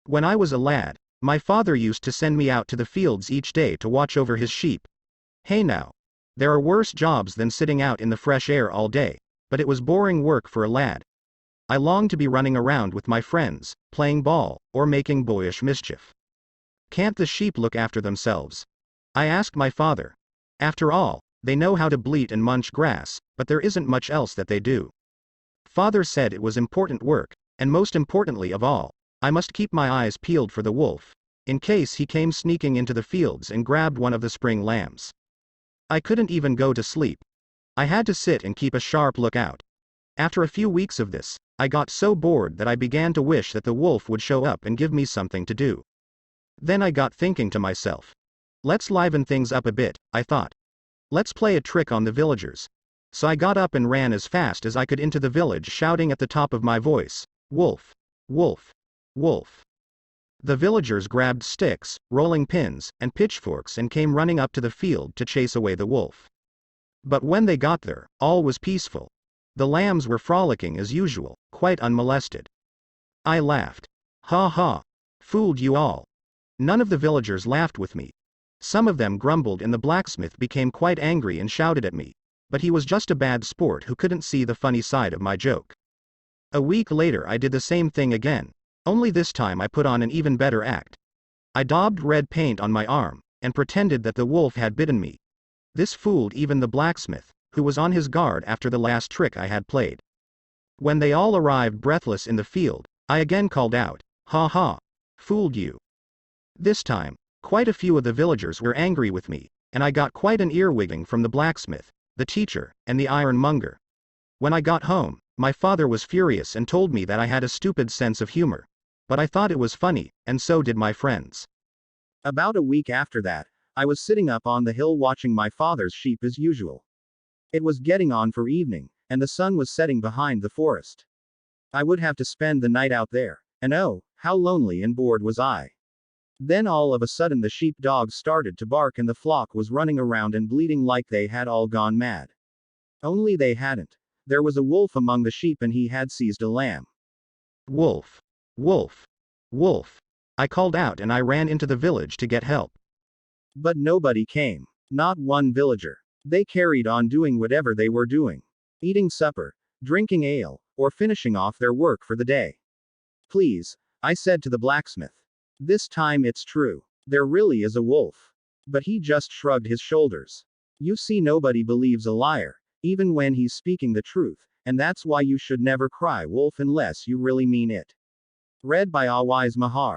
When I was a lad, my father used to send me out to the fields each day to watch over his sheep. Hey now. There are worse jobs than sitting out in the fresh air all day, but it was boring work for a lad. I longed to be running around with my friends, playing ball, or making boyish mischief. Can't the sheep look after themselves? I asked my father. After all, they know how to bleat and munch grass, but there isn't much else that they do. Father said it was important work, and most importantly of all, I must keep my eyes peeled for the wolf, in case he came sneaking into the fields and grabbed one of the spring lambs. I couldn't even go to sleep. I had to sit and keep a sharp lookout. After a few weeks of this, I got so bored that I began to wish that the wolf would show up and give me something to do. Then I got thinking to myself. Let's liven things up a bit, I thought. Let's play a trick on the villagers. So I got up and ran as fast as I could into the village, shouting at the top of my voice, "Wolf! Wolf! Wolf!" The villagers grabbed sticks, rolling pins, and pitchforks and came running up to the field to chase away the wolf. But when they got there, all was peaceful. The lambs were frolicking as usual, quite unmolested. I laughed. Ha ha! Fooled you all. None of the villagers laughed with me. Some of them grumbled and the blacksmith became quite angry and shouted at me, but he was just a bad sport who couldn't see the funny side of my joke. A week later I did the same thing again, only this time I put on an even better act. I daubed red paint on my arm, and pretended that the wolf had bitten me. This fooled even the blacksmith, who was on his guard after the last trick I had played. When they all arrived breathless in the field, I again called out, "Ha ha! Fooled you." This time, quite a few of the villagers were angry with me, and I got quite an earwigging from the blacksmith, the teacher, and the ironmonger. When I got home, my father was furious and told me that I had a stupid sense of humor. But I thought it was funny, and so did my friends. About a week after that, I was sitting up on the hill watching my father's sheep as usual. It was getting on for evening, and the sun was setting behind the forest. I would have to spend the night out there, and oh, how lonely and bored was I. Then all of a sudden the sheep dogs started to bark and the flock was running around and bleating like they had all gone mad. Only they hadn't. There was a wolf among the sheep and he had seized a lamb. Wolf! Wolf! Wolf! I called out and I ran into the village to get help. But nobody came. Not one villager. They carried on doing whatever they were doing. Eating supper, drinking ale, or finishing off their work for the day. "Please," I said to the blacksmith. "This time it's true. There really is a wolf." But he just shrugged his shoulders. "You see, nobody believes a liar, even when he's speaking the truth, and that's why you should never cry wolf unless you really mean it." Read by Awais Mahar.